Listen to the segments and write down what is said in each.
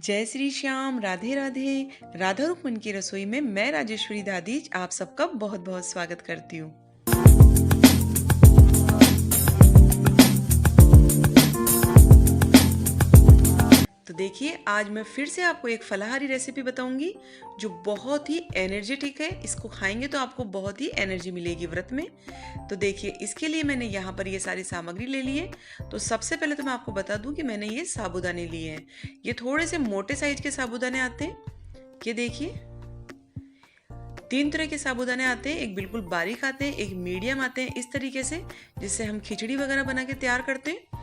जय श्री श्याम, राधे राधे। राधा रुक्मन की रसोई में मैं राजेश्वरी दादीज आप सबका बहुत बहुत स्वागत करती हूँ। तो देखिए, आज मैं फिर से आपको एक फलाहारी रेसिपी बताऊंगी जो बहुत ही एनर्जेटिक है। इसको खाएंगे तो आपको बहुत ही एनर्जी मिलेगी व्रत में। तो देखिए, इसके लिए मैंने यहाँ पर ये सारी सामग्री ले ली है। तो सबसे पहले तो मैं आपको बता दूं कि मैंने ये साबूदाने लिए हैं। ये थोड़े से मोटे साइज के साबूदाने आते हैं। ये देखिए, 3 तरह के साबूदाने आते हैं। एक बिल्कुल बारीक आते हैं, एक मीडियम आते हैं इस तरीके से जिससे हम खिचड़ी वगैरह बना के तैयार करते हैं,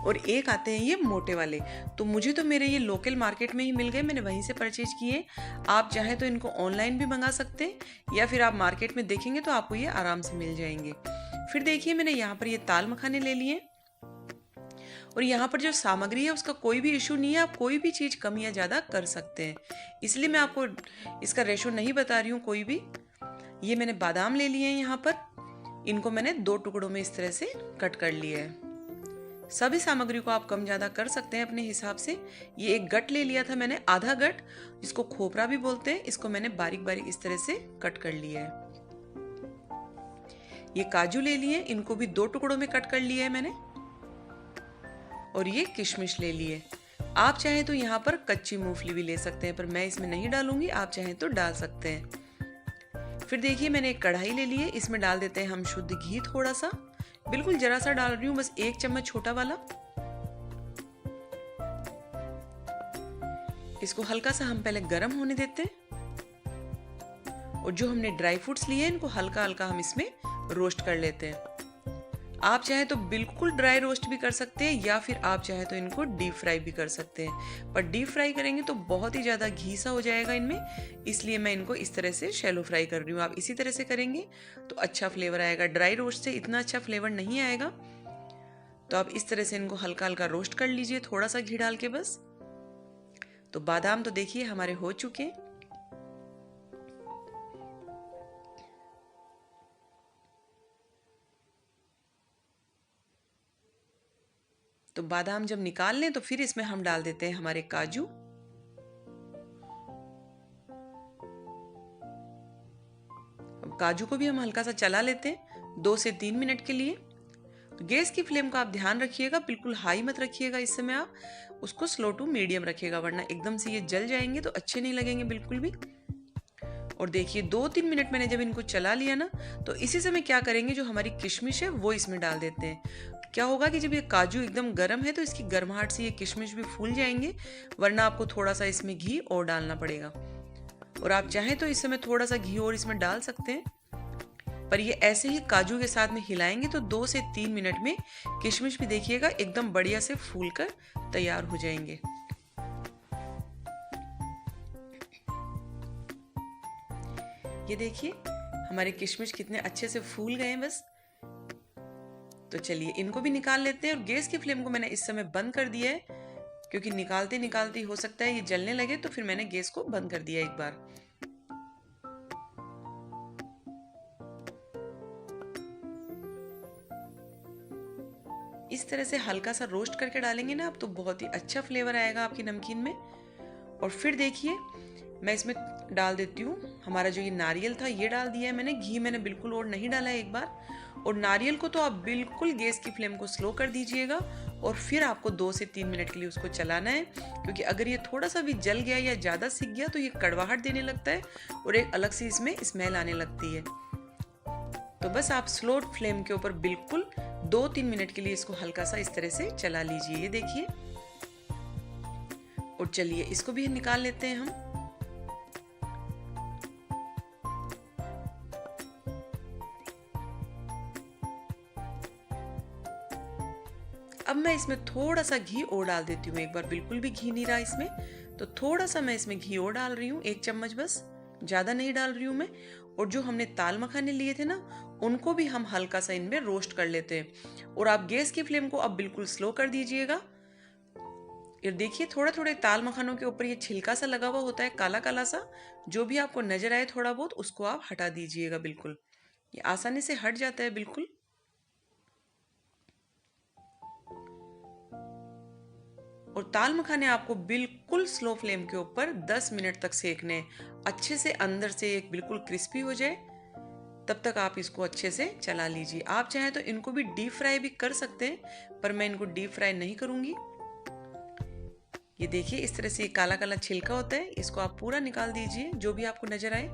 और एक आते हैं ये मोटे वाले। तो मुझे तो मेरे ये लोकल मार्केट में ही मिल गए, मैंने वहीं से परचेज किए। आप चाहें तो इनको ऑनलाइन भी मंगा सकते हैं, या फिर आप मार्केट में देखेंगे तो आपको ये आराम से मिल जाएंगे। फिर देखिए, मैंने यहाँ पर ये ताल मखाने ले लिए, और यहाँ पर जो सामग्री है उसका कोई भी इशू नहीं है। आप कोई भी चीज़ कम या ज़्यादा कर सकते हैं, इसलिए मैं आपको इसका रेशो नहीं बता रही हूँ कोई भी। ये मैंने बादाम ले लिए हैं यहाँ पर। इनको मैंने 2 टुकड़ों में इस तरह से कट कर लिया है। सभी सामग्री को आप कम ज़्यादा कर सकते हैं अपने हिसाब से। ये एक गट ले लिया था मैंने, आधा गट, जिसको खोपरा भी बोलते हैं। इसको मैंने बारीक बारीक इस तरह से कट कर लिया है। ये काजू ले लिए, इनको भी 2 टुकड़ों में कट कर लिया है मैंने। और ये किशमिश ले लिए। आप चाहें तो यहाँ पर कच्ची मूंगफली भी ले सकते हैं, पर मैं इसमें नहीं डालूंगी, आप चाहें तो डाल सकते हैं। फिर देखिए, मैंने एक कढ़ाई ले ली है। इसमें डाल देते हैं हम शुद्ध घी, थोड़ा सा, बिल्कुल जरा सा डाल रही हूँ, बस 1 चम्मच छोटा वाला। इसको हल्का सा हम पहले गर्म होने देते हैं, और जो हमने ड्राई फ्रूट्स लिए हैं इनको हल्का हल्का हम इसमें रोस्ट कर लेते हैं। आप चाहे तो बिल्कुल ड्राई रोस्ट भी कर सकते हैं, या फिर आप चाहे तो इनको डीप फ्राई भी कर सकते हैं। पर डीप फ्राई करेंगे तो बहुत ही ज़्यादा घी सा हो जाएगा इनमें, इसलिए मैं इनको इस तरह से शैलो फ्राई कर रही हूँ। आप इसी तरह से करेंगे तो अच्छा फ्लेवर आएगा। ड्राई रोस्ट से इतना अच्छा फ्लेवर नहीं आएगा। तो आप इस तरह से इनको हल्का हल्का रोस्ट कर लीजिए, थोड़ा सा घी डाल के बस। तो बादाम तो देखिए हमारे हो चुके हैं। तो बादाम जब निकाल लें तो फिर इसमें हम डाल देते हैं हमारे काजू। काजू को भी हम हल्का सा चला लेते हैं 2 से 3 मिनट के लिए। तो गैस की फ्लेम का आप ध्यान रखिएगा, बिल्कुल हाई मत रखिएगा इस समय, आप उसको स्लो टू मीडियम रखिएगा, वरना एकदम से ये जल जाएंगे तो अच्छे नहीं लगेंगे बिल्कुल भी। और देखिए, 2-3 मिनट मैंने जब इनको चला लिया ना, तो इसी समय क्या करेंगे, जो हमारी किशमिश है वो इसमें डाल देते हैं। क्या होगा कि जब ये काजू एकदम गर्म है तो इसकी गर्माहट से ये किशमिश भी फूल जाएंगे, वरना आपको थोड़ा सा इसमें घी और डालना पड़ेगा। और आप चाहें तो इस समय थोड़ा सा घी और इसमें डाल सकते हैं, पर ये ऐसे ही काजू के साथ में हिलाएंगे तो 2 से 3 मिनट में किशमिश भी देखिएगा एकदम बढ़िया से फूल कर तैयार हो जाएंगे। ये देखिए, हमारे किशमिश कितने अच्छे से फूल गए हैं बस। तो चलिए इनको भी निकाल लेते हैं। और गैस की फ्लेम को मैंने इस समय बंद कर दिया है, क्योंकि निकालते निकालते हो सकता है ये जलने लगे, तो फिर मैंने गैस को बंद कर दिया एक बार। इस तरह से हल्का सा रोस्ट करके डालेंगे ना आप, तो बहुत ही अच्छा फ्लेवर आएगा आपकी नमकीन में। और फिर देखिए, मैं इसमें डाल देती हूँ हमारा जो ये नारियल था, ये डाल दिया है मैंने। घी मैंने बिल्कुल और नहीं डाला है एक बार। और नारियल को तो आप बिल्कुल गैस की फ्लेम को स्लो कर दीजिएगा, और फिर आपको 2 से 3 मिनट के लिए उसको चलाना है, क्योंकि अगर ये थोड़ा सा भी जल गया या ज़्यादा सिक गया तो ये कड़वाहट देने लगता है, और एक अलग सी इसमें स्मेल आने लगती है। तो बस आप स्लो फ्लेम के ऊपर बिल्कुल 2-3 मिनट के लिए इसको हल्का सा इस तरह से चला लीजिए। ये देखिए, और चलिए इसको भी निकाल लेते हैं हम। अब मैं इसमें थोड़ा सा घी और डाल देती हूँ एक बार। बिल्कुल भी घी नहीं रहा इसमें, तो थोड़ा सा मैं इसमें घी और डाल रही हूँ, 1 चम्मच बस, ज़्यादा नहीं डाल रही हूँ मैं। और जो हमने ताल मखाने लिए थे ना, उनको भी हम हल्का सा इनमें रोस्ट कर लेते हैं। और आप गैस की फ्लेम को अब बिल्कुल स्लो कर दीजिएगा। ये देखिए, थोड़ा थोड़े ताल मखानों के ऊपर ये छिलका सा लगा हुआ होता है, काला काला सा, जो भी आपको नजर आए थोड़ा बहुत, उसको आप हटा दीजिएगा बिल्कुल। ये आसानी से हट जाता है बिल्कुल। और दाल मखाने आपको बिल्कुल स्लो फ्लेम के ऊपर 10 मिनट तक सेकने हैं। अच्छे से अंदर से एक बिल्कुल क्रिस्पी हो जाए तब तक आप इसको अच्छे से चला लीजिए। आप चाहें तो इनको भी डीप फ्राई भी कर सकते हैं, पर मैं इनको डीप फ्राई नहीं करूंगी। ये देखिए इस तरह से काला काला छिलका होता है, इसको आप पूरा निकाल दीजिए जो भी आपको नजर आए।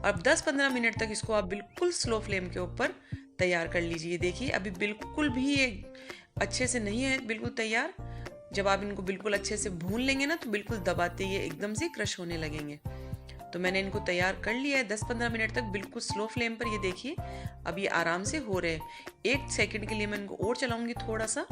अब 10-15 मिनट तक इसको आप बिल्कुल स्लो फ्लेम के ऊपर तैयार कर लीजिए। देखिए अभी बिल्कुल भी ये अच्छे से नहीं है बिल्कुल तैयार। जब आप इनको बिल्कुल अच्छे से भून लेंगे ना तो बिल्कुल दबाते ये एकदम से क्रश होने लगेंगे। तो मैंने इनको तैयार कर लिया है 10-15 मिनट तक बिल्कुल स्लो फ्लेम पर। ये देखिए अब ये आराम से हो रहे हैं। 1 सेकंड के लिए मैं इनको और चलाऊंगी थोड़ा सा।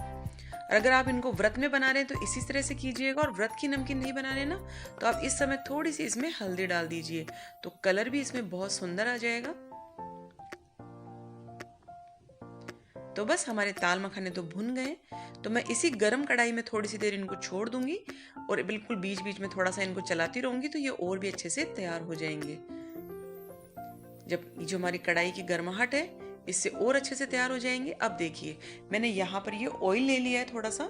अगर आप इनको व्रत में बना रहे हैं तो इसी तरह से कीजिएगा, और व्रत की नमकीन नहीं बना रहे ना तो आप इस समय थोड़ी सी इसमें हल्दी डाल दीजिए, तो कलर भी इसमें बहुत सुंदर आ जाएगा। तो बस हमारे दाल मखाने तो भुन गए, तो मैं इसी गरम कढ़ाई में थोड़ी सी देर इनको छोड़ दूंगी और बिल्कुल बीच बीच में थोड़ा सा इनको चलाती रहूंगी, तो ये और भी अच्छे से तैयार हो जाएंगे। जब जो हमारी कढ़ाई की गर्माहट है इससे और अच्छे से तैयार हो जाएंगे। अब देखिए मैंने यहाँ पर ये ऑयल ले लिया है, थोड़ा सा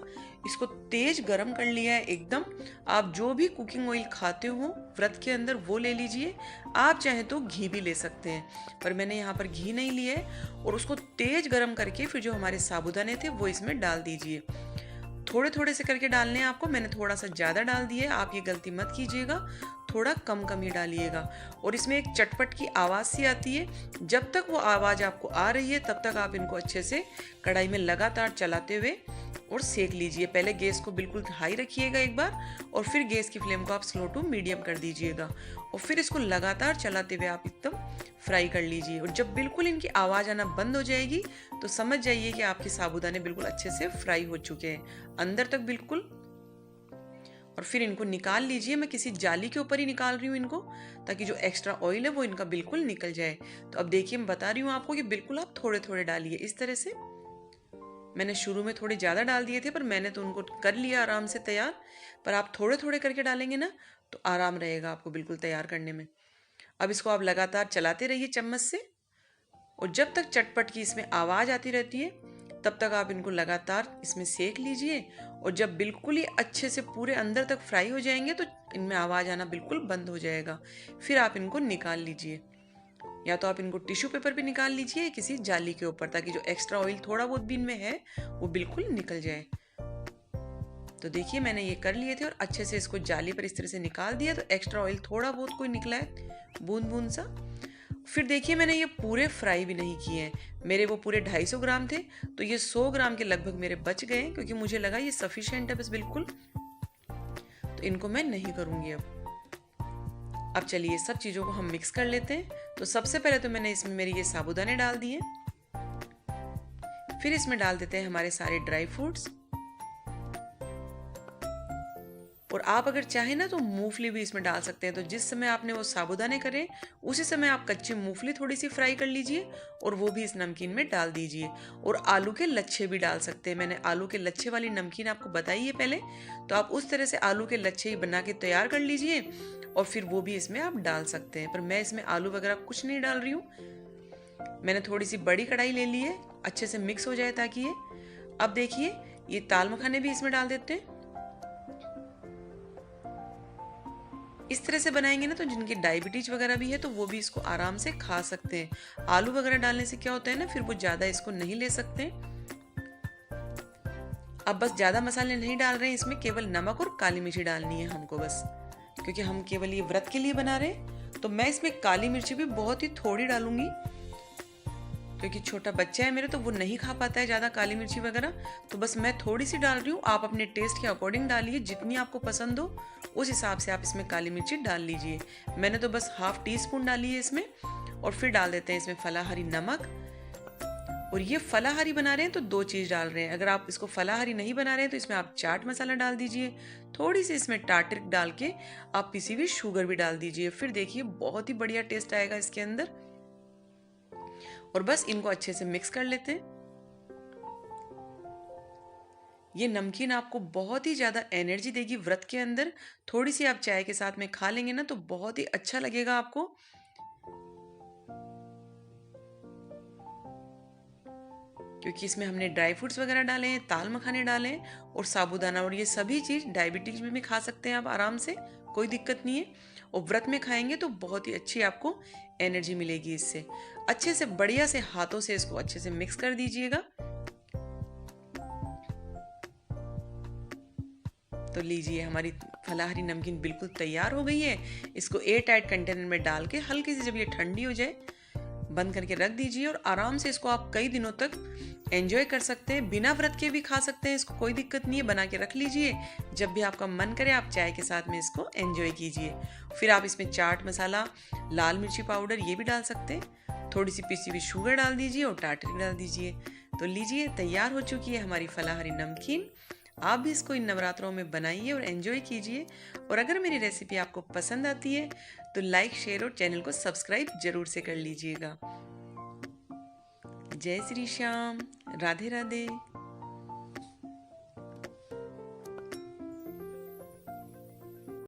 इसको तेज गरम कर लिया है एकदम। आप जो भी कुकिंग ऑयल खाते हो व्रत के अंदर वो ले लीजिए। आप चाहे तो घी भी ले सकते हैं, पर मैंने यहाँ पर घी नहीं लिया है। और उसको तेज गरम करके फिर जो हमारे साबूदाने थे वो इसमें डाल दीजिए। थोड़े थोड़े से करके डालने हैं आपको, मैंने थोड़ा सा ज़्यादा डाल दिया है, आप ये गलती मत कीजिएगा, थोड़ा कम कम ही डालिएगा। और इसमें एक चटपट की आवाज़ सी आती है, जब तक वो आवाज़ आपको आ रही है तब तक आप इनको अच्छे से कढ़ाई में लगातार चलाते हुए और सेक लीजिए। पहले गैस को बिल्कुल हाई रखिएगा एक बार, और फिर गैस की फ्लेम को आप स्लो टू मीडियम कर दीजिएगा, और फिर इसको लगातार चलाते हुए आप एकदम फ्राई कर लीजिए। और जब बिल्कुल इनकी आवाज़ आना बंद हो जाएगी तो समझ जाइए कि आपके साबूदाने बिल्कुल अच्छे से फ्राई हो चुके हैं अंदर तक बिल्कुल। और फिर इनको निकाल लीजिए। मैं किसी जाली के ऊपर ही निकाल रही हूँ इनको, ताकि जो एक्स्ट्रा ऑयल है वो इनका बिल्कुल निकल जाए। तो अब देखिए मैं बता रही हूँ आपको कि बिल्कुल आप थोड़े थोड़े डालिए इस तरह से। मैंने शुरू में थोड़े ज़्यादा डाल दिए थे, पर मैंने तो उनको कर लिया आराम से तैयार। पर आप थोड़े थोड़े करके डालेंगे ना तो आराम रहेगा आपको बिल्कुल तैयार करने में। अब इसको आप लगातार चलाते रहिए चम्मच से, और जब तक चटपट की इसमें आवाज़ आती रहती है तब तक आप इनको लगातार इसमें सेक लीजिए। और जब बिल्कुल ही अच्छे से पूरे अंदर तक फ्राई हो जाएंगे तो इनमें आवाज़ आना बिल्कुल बंद हो जाएगा। फिर आप इनको निकाल लीजिए, या तो आप इनको टिश्यू पेपर पे निकाल लीजिए किसी जाली के ऊपर, ताकि जो एक्स्ट्रा ऑयल थोड़ा बहुत भी इनमें है वो बिल्कुल निकल जाए। तो देखिए मैंने ये कर लिए थे और अच्छे से इसको जाली पर इस तरह से निकाल दिया, तो एक्स्ट्रा ऑयल थोड़ा बहुत कोई निकला है बूंद बूंद सा। फिर देखिए मैंने ये पूरे फ्राई भी नहीं किए हैं, मेरे वो पूरे 250 ग्राम थे, तो ये 100 ग्राम के लगभग मेरे बच गए, क्योंकि मुझे लगा ये सफिशिएंट है बस बिल्कुल। तो इनको मैं नहीं करूँगी अब चलिए सब चीज़ों को हम मिक्स कर लेते हैं। तो सबसे पहले तो मैंने इसमें मेरे ये साबूदाने डाल दिए, फिर इसमें डाल देते हैं हमारे सारे ड्राई फ्रूट्स। और आप अगर चाहें ना तो मूंगफली भी इसमें डाल सकते हैं। तो जिस समय आपने वो साबूदाने करें उसी समय आप कच्ची मूंगफली थोड़ी सी फ्राई कर लीजिए और वो भी इस नमकीन में डाल दीजिए। और आलू के लच्छे भी डाल सकते हैं, मैंने आलू के लच्छे वाली नमकीन आपको बताई है पहले, तो आप उस तरह से आलू के लच्छे ही बना के तैयार कर लीजिए और फिर वो भी इसमें आप डाल सकते हैं। पर मैं इसमें आलू वगैरह कुछ नहीं डाल रही हूँ। मैंने थोड़ी सी बड़ी कढ़ाई ले ली है, अच्छे से मिक्स हो जाए ताकि ये। अब देखिए ये दाल मखाने भी इसमें डाल देते हैं। इस तरह से बनाएंगे ना तो जिनकी डायबिटीज वगैरह भी है तो वो भी इसको आराम से खा सकते हैं। आलू वगैरह डालने से क्या होता है ना, फिर वो ज़्यादा इसको नहीं ले सकते। अब बस ज़्यादा मसाले नहीं डाल रहे हैं इसमें, केवल नमक और काली मिर्ची डालनी है हमको बस, क्योंकि हम केवल ये व्रत के लिए बना रहे हैं। तो मैं इसमें काली मिर्ची भी बहुत ही थोड़ी डालूंगी, क्योंकि छोटा बच्चा है मेरे तो वो नहीं खा पाता है ज़्यादा काली मिर्ची वगैरह। तो बस मैं थोड़ी सी डाल रही हूँ, आप अपने टेस्ट के अकॉर्डिंग डालिए, जितनी आपको पसंद हो उस हिसाब से आप इसमें काली मिर्ची डाल लीजिए। मैंने तो बस ½ टीस्पून डाली है इसमें। और फिर डाल देते हैं इसमें फलाहारी नमक। और ये फलाहारी बना रहे हैं तो 2 चीज़ डाल रहे हैं। अगर आप इसको फलाहारी नहीं बना रहे हैं तो इसमें आप चाट मसाला डाल दीजिए, थोड़ी सी इसमें टार्टरिक डाल के आप पिसी हुई शुगर भी डाल दीजिए। फिर देखिए बहुत ही बढ़िया टेस्ट आएगा इसके अंदर। और बस इनको अच्छे से मिक्स कर लेते हैं। ये नमकीन आपको बहुत ही ज़्यादा एनर्जी देगी व्रत के अंदर। थोड़ी सी आप चाय के साथ में खा लेंगे ना तो बहुत ही अच्छा लगेगा आपको। क्योंकि इसमें हमने ड्राई फ्रूट्स वगैरह डाले हैं, ताल मखाने डाले हैं और साबूदाना, और ये सभी चीज़ डायबिटीज में भी खा सकते हैं आप आराम से, कोई दिक्कत नहीं है। और व्रत में खाएंगे तो बहुत ही अच्छी आपको एनर्जी मिलेगी इससे। अच्छे से बढ़िया से हाथों से इसको अच्छे से मिक्स कर दीजिएगा। तो लीजिए, हमारी फलाहारी नमकीन बिल्कुल तैयार हो गई है। इसको एयर टाइट कंटेनर में डाल के हल्की सी जब ये ठंडी हो जाए बंद करके रख दीजिए, और आराम से इसको आप कई दिनों तक एंजॉय कर सकते हैं। बिना व्रत के भी खा सकते हैं इसको, कोई दिक्कत नहीं है। बना के रख लीजिए, जब भी आपका मन करे आप चाय के साथ में इसको एंजॉय कीजिए। फिर आप इसमें चाट मसाला, लाल मिर्ची पाउडर ये भी डाल सकते हैं। थोड़ी सी पिसी हुई शुगर डाल दीजिए और टाटरी डाल दीजिए। तो लीजिए, तैयार हो चुकी है हमारी फलाहारी नमकीन। आप भी इसको इन नवरात्रों में बनाइए और एंजॉय कीजिए। और अगर मेरी रेसिपी आपको पसंद आती है तो लाइक, शेयर और चैनल को सब्सक्राइब जरूर से कर लीजिएगा। जय श्री श्याम, राधे राधे।